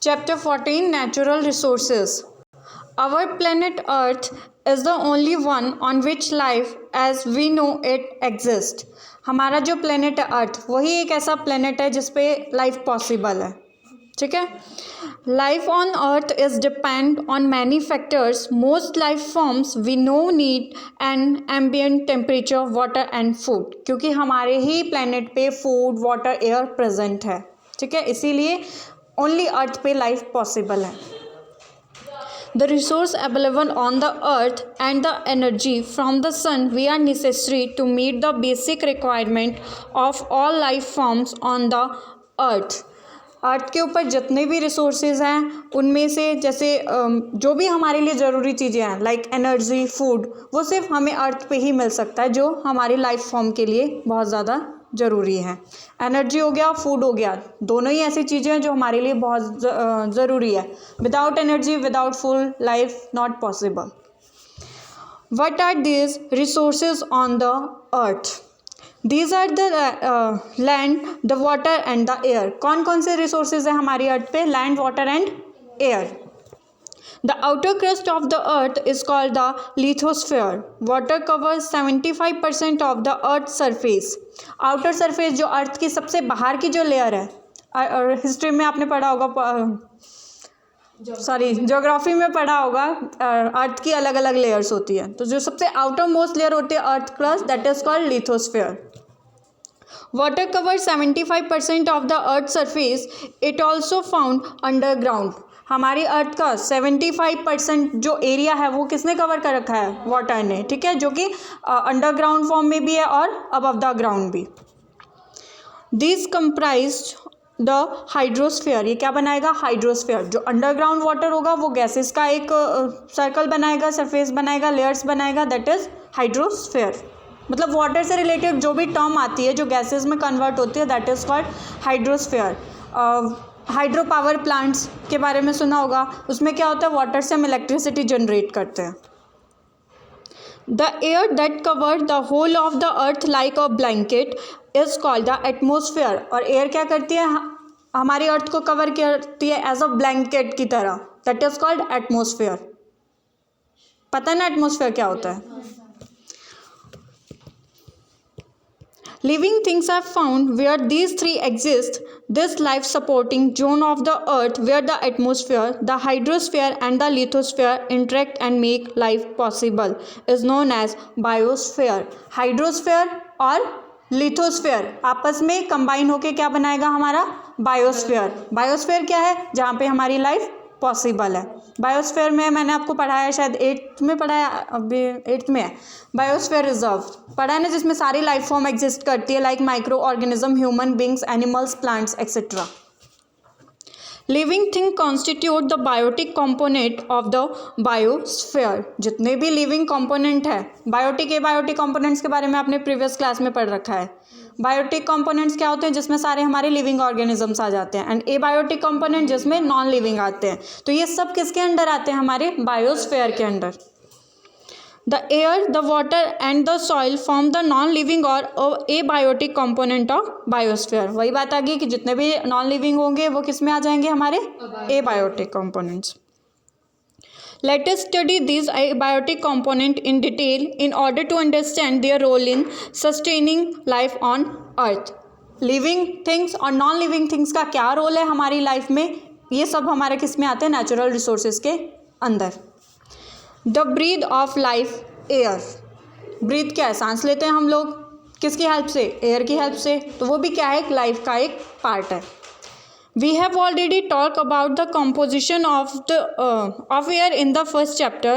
Chapter 14 Natural Resources. Our planet Earth is the only one on which life as we know it exists. हमारा जो planet है अर्थ वही एक ऐसा planet है जिस पे लाइफ पॉसिबल है. ठीक है. Life on earth is depend on many factors. Most life forms we know need an ambient temperature water and food. क्योंकि हमारे ही प्लेनेट पे फूड वाटर एयर प्रेजेंट है. ठीक है. इसीलिए ओनली अर्थ पे लाइफ पॉसिबल है. The resource available on the earth and the energy from the sun we are necessary to meet the basic requirement of all life forms on the earth. अर्थ के ऊपर जितने भी resources हैं उनमें से जैसे जो भी हमारे लिए ज़रूरी चीज़ें हैं लाइक एनर्जी फूड वो सिर्फ हमें अर्थ पे ही मिल सकता है जो हमारी लाइफ फॉर्म के लिए बहुत ज़्यादा ज़रूरी है. एनर्जी हो गया फूड हो गया दोनों ही ऐसी चीज़ें हैं जो हमारे लिए बहुत ज़रूरी है. Without energy without food life not possible. What are these resources on the earth? These are the land the water and the air. कौन कौन से रिसोर्सेज हैं हमारी अर्थ पे? Land water and air. The outer crust of the earth is called the lithosphere. Water covers 75% of the earth's surface. Outer surface जो अर्थ की सबसे बाहर की जो लेयर है, और हिस्ट्री में आपने पढ़ा होगा, ज्योग्राफी में पढ़ा होगा, अर्थ की अलग अलग लेयर्स होती है. तो जो सबसे आउटर मोस्ट लेयर होती है earth crust that is called lithosphere. Water covers 75% of the earth's surface. It also found underground. हमारी अर्थ का 75% जो एरिया है वो किसने कवर कर रखा है? वाटर ने. ठीक है. जो कि अंडरग्राउंड फॉर्म में भी है और अबव द ग्राउंड भी. This comprised the hydrosphere. ये क्या बनाएगा? हाइड्रोस्फीयर. जो अंडरग्राउंड वाटर होगा वो गैसेस का एक सर्कल बनाएगा, सरफेस बनाएगा, लेयर्स बनाएगा, दैट इज हाइड्रोस्फीयर. मतलब वाटर से रिलेटेड जो भी टर्म आती है जो गैसेस में कन्वर्ट होती है that is called hydrosphere. Hydro power plants के बारे में सुना होगा. उसमें क्या होता है? वाटर से हम इलेक्ट्रिसिटी जनरेट करते हैं. The air that cover the whole of the earth like a blanket is called the atmosphere. और एयर क्या करती है? हमारी अर्थ को कवर करती है एज अ ब्लैंकेट की तरह. That is called atmosphere. पता है ना एटमोसफियर क्या होता है? Living things are found where these three exist. This life-supporting zone of the earth where the atmosphere, the hydrosphere and the lithosphere interact and make life possible is known as biosphere. Hydrosphere और lithosphere आपस में combine होके क्या बनाएगा? हमारा biosphere. Biosphere क्या है? जहाँ पे हमारी लाइफ पॉसिबल है. बायोस्फेयर में मैंने आपको पढ़ाया, शायद 8th में पढ़ाया, अभी 8th में है. बायोस्फेयर रिजर्व पढ़ा है ना, जिसमें सारी लाइफ फॉर्म एग्जिस्ट करती है like micro organism, human beings, animals, plants etcetera. Living thing constitute the biotic component of the biosphere. जितने भी लिविंग कंपोनेंट है, बायोटिक एबायोटिक कंपोनेंट्स के बारे में आपने प्रीवियस क्लास में पढ़ रखा है. बायोटिक कंपोनेंट्स क्या होते हैं? जिसमें सारे हमारे लिविंग ऑर्गेनिजम्स आ जाते हैं. एंड एबायोटिक कंपोनेंट जिसमें नॉन लिविंग आते हैं. तो ये सब किसके अंडर आते हैं? हमारे बायोस्फेयर के under. The air the water and the soil form the non living और एबायोटिक कंपोनेंट ऑफ बायोस्फेयर. वही बात आ गई कि जितने भी नॉन लिविंग होंगे वो किस में आ जाएंगे? हमारे abiotic components. Let us study these abiotic components in detail in order to understand their role in sustaining life on earth. Living things और नॉन लिविंग थिंग्स का क्या रोल है हमारी लाइफ में? ये सब हमारे किस में आते हैं? नेचुरल रिसोर्सेज के अंदर. The breath of life air. Breath क्या है? सांस लेते हैं हम लोग. किसकी हेल्प से? एयर की हेल्प से. तो वो भी क्या है? लाइफ का एक पार्ट है. We have already talked about the composition of air in the first chapter.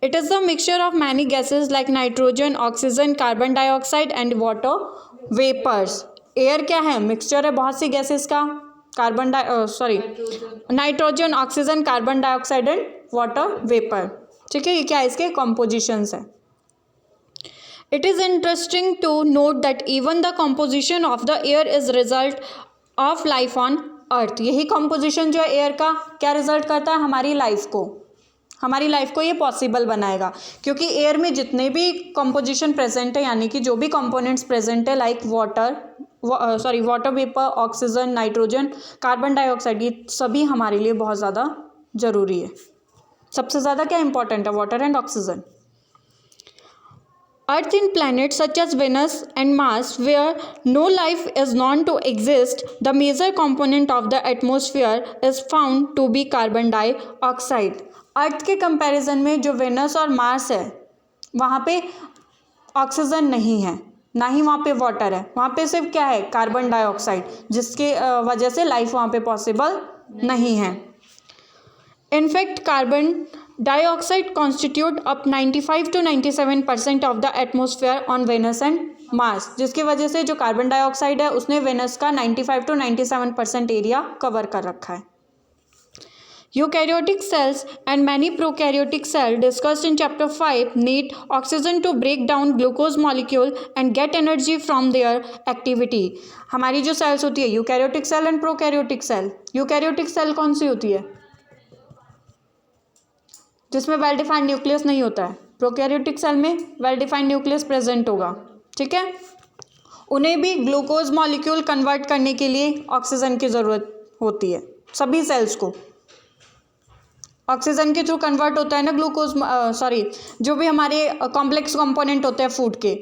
It is the mixture of many gases like nitrogen, oxygen, carbon dioxide and water vapors. Air क्या है? Mixture है बहुत सी gases का. Nitrogen, oxygen, carbon dioxide and water vapour. ठीक है. ये क्या है? इसके कॉम्पोजिशंस है. It is interesting to note that even the composition of the air is result of life on अर्थ. यही कंपोजिशन जो है एयर का क्या रिजल्ट करता है? हमारी लाइफ को. हमारी लाइफ को ये पॉसिबल बनाएगा, क्योंकि एयर में जितने भी कंपोजिशन प्रेजेंट है, यानी कि जो भी कंपोनेंट्स प्रेजेंट है like water vapour, oxygen, nitrogen, carbon dioxide, ये सभी हमारे लिए बहुत ज़्यादा ज़रूरी है। सबसे ज़्यादा क्या इंपॉर्टेंट है? Water and oxygen. Earth in planets such as Venus and Mars, where no life is known to exist, the major component of the atmosphere is found to be carbon dioxide. अर्थ के comparison में जो Venus और Mars है वहाँ पे oxygen नहीं है, ना ही वहाँ पे वाटर है, वहाँ पे सिर्फ क्या है? कार्बन डाइऑक्साइड, जिसके वजह से लाइफ वहाँ पे पॉसिबल नहीं है। In fact carbon dioxide constitute up 95 to 97% of the atmosphere on Venus and Mars, जिसकी वजह से जो कार्बन डाइऑक्साइड है उसने वेनस का 95 to 97% एरिया कवर कर रखा है। Eukaryotic cells and many prokaryotic cells discussed in chapter 5 need oxygen to break down glucose molecule and get energy from their activity. हमारी जो सेल्स होती है eukaryotic cell and prokaryotic cell. Eukaryotic cell कौन सी होती है? जिसमें वेल डिफाइंड न्यूक्लियस नहीं होता है। प्रोकैरियोटिक सेल में वेल डिफाइंड न्यूक्लियस प्रेजेंट होगा, ठीक है। उन्हें भी ग्लूकोज मॉलिक्यूल कन्वर्ट करने के लिए ऑक्सीजन की ज़रूरत होती है। सभी सेल्स को ऑक्सीजन के थ्रू कन्वर्ट होता है ना ग्लूकोज, जो भी हमारे कॉम्प्लेक्स कंपोनेंट होते हैं फूड के,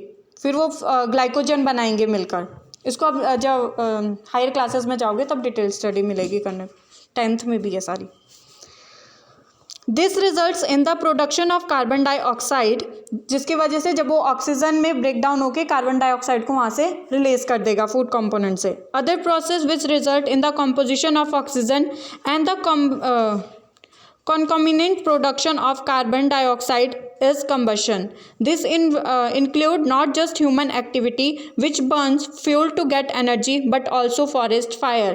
फिर वो ग्लाइकोजन बनाएंगे मिलकर। इसको अब जब हायर क्लासेस में जाओगे तब डिटेल स्टडी मिलेगी करने, 10th में भी है सारी। This results in the production of carbon dioxide, जिसकी वजह से जब वो ऑक्सीजन में ब्रेक डाउन होकर कार्बन डाइऑक्साइड को वहाँ से रिलीज कर देगा फूड कंपोनेंट से। Other process which result in the composition of oxygen and the concomitant production of carbon dioxide is combustion. This include not just human activity which burns fuel to get energy but also forest fire.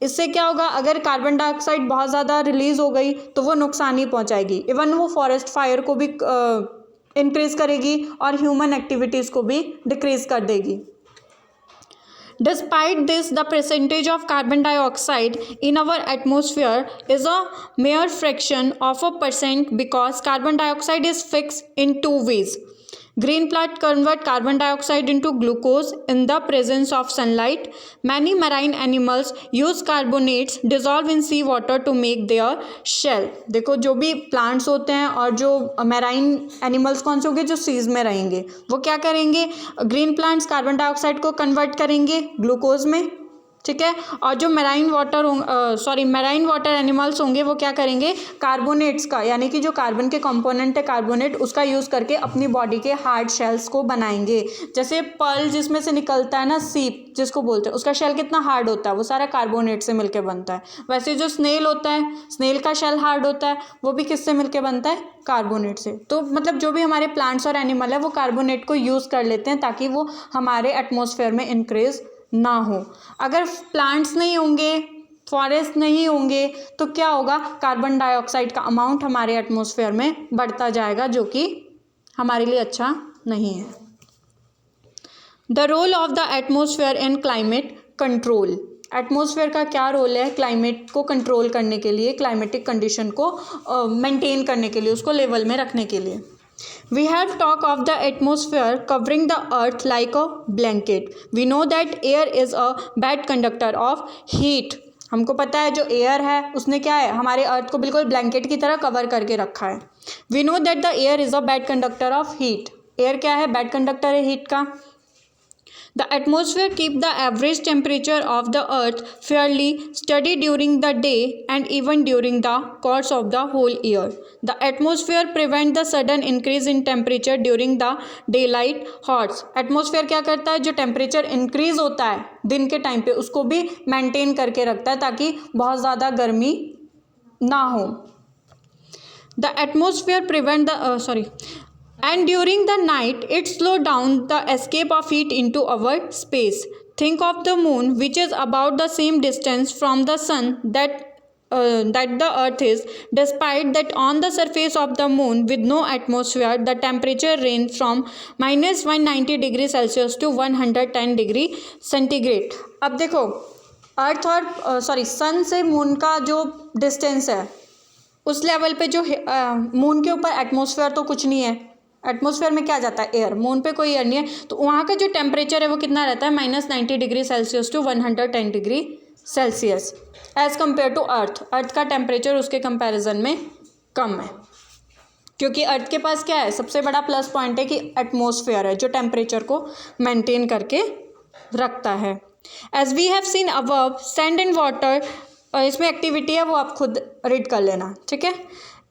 इससे क्या होगा? अगर carbon dioxide बहुत ज़्यादा release हो गई तो वो नुकसान ही पहुंचाएगी, इवन वो फॉरेस्ट फायर को भी इंक्रीज करेगी और ह्यूमन एक्टिविटीज़ को भी डिक्रीज कर देगी। Despite this, the percentage of carbon dioxide in our atmosphere is a mere fraction of a percent because carbon dioxide is fixed in two ways. Green plant convert carbon dioxide into glucose in the presence of sunlight. Many marine animals use carbonates dissolved in sea water to make their shell. देखो जो भी plants होते हैं और जो marine animals कौन से होंगे जो सीज में रहेंगे, वो क्या करेंगे? ग्रीन प्लांट्स कार्बन डाइऑक्साइड को कन्वर्ट करेंगे ग्लूकोज में, ठीक है। और जो मैराइन वाटर एनिमल्स होंगे वो क्या करेंगे? कार्बोनेट्स का, यानी कि जो कार्बन के कंपोनेंट है कार्बोनेट, उसका यूज़ करके अपनी बॉडी के हार्ड शेल्स को बनाएंगे। जैसे पर्ल जिसमें से निकलता है ना, सीप जिसको बोलते हैं, उसका शेल कितना हार्ड होता है, वो सारा कार्बोनेट से मिलकर बनता है। वैसे जो स्नेल होता है, स्नेल का शेल हार्ड होता है, वो भी किससे मिलकर बनता है? कार्बोनेट से। तो मतलब जो भी हमारे प्लांट्स और एनिमल है वो कार्बोनेट को यूज़ कर लेते हैं ताकि वो हमारे एटमॉस्फेयर में इंक्रीज ना हो। अगर प्लांट्स नहीं होंगे, फॉरेस्ट नहीं होंगे तो क्या होगा? कार्बन डाइऑक्साइड का अमाउंट हमारे एटमॉस्फेयर में बढ़ता जाएगा, जो कि हमारे लिए अच्छा नहीं है। The role of the atmosphere in climate control. Atmosphere का क्या रोल है क्लाइमेट को कंट्रोल करने के लिए, क्लाइमेटिक कंडीशन को मेंटेन करने के लिए, उसको लेवल में रखने के लिए। We have talked of the atmosphere covering the earth like a blanket. We know that air is a bad conductor of heat. हमको पता है जो एयर है उसने क्या है? हमारे अर्थ को बिल्कुल ब्लैंकेट की तरह कवर करके रखा है। We know that the air is a bad conductor of heat. Air क्या है? बैड कंडक्टर है हीट का। The atmosphere keeps the average temperature of the earth fairly steady during the day and even during the course of the whole year. The atmosphere prevents the sudden increase in temperature during the daylight hours. Atmosphere क्या करता है? जो temperature increase होता है दिन के time पे उसको भी maintain करके रखता है ताकि बहुत ज़्यादा गर्मी ना हो। The atmosphere prevents the and during the night it slows down the escape of heat into our space. Think of the moon, which is about the same distance from the sun that the earth is. Despite that, on the surface of the moon with no atmosphere, the temperature range from -190 degree Celsius to 110 degree centigrade. अब देखो अर्थ और सन से moon का जो distance है उस level पे जो मून के ऊपर एटमॉस्फेयर तो कुछ नहीं है, एटमॉस्फेयर में क्या जाता है, एयर, मून पे कोई एयर नहीं है, तो वहाँ का जो टेम्परेचर है वो कितना रहता है, -90 degree Celsius to 110 degree Celsius as compare to earth. Earth का टेम्परेचर उसके कंपैरिजन में कम है, क्योंकि अर्थ के पास क्या है, सबसे बड़ा प्लस पॉइंट है कि एटमॉस्फेयर है जो टेम्परेचर को मेंटेन करके रखता है। As we have seen above, sand and water, इसमें एक्टिविटी है वो आप खुद रीड कर लेना, ठीक है।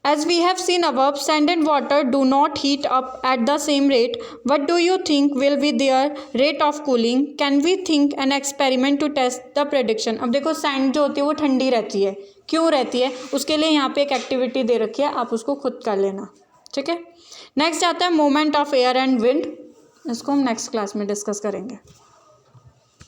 As we have seen above, sand and water do not heat up at the same rate, what do you think will be their rate of cooling, can we think an experiment to test the prediction. अब देखो sand जो होती है वो ठंडी रहती है, क्यों रहती है, उसके लिए यहाँ पे एक एक्टिविटी दे रखी है, आप उसको खुद कर लेना, ठीक है। नेक्स्ट आता है moment of air and wind, इसको हम नेक्स्ट क्लास में डिस्कस करेंगे।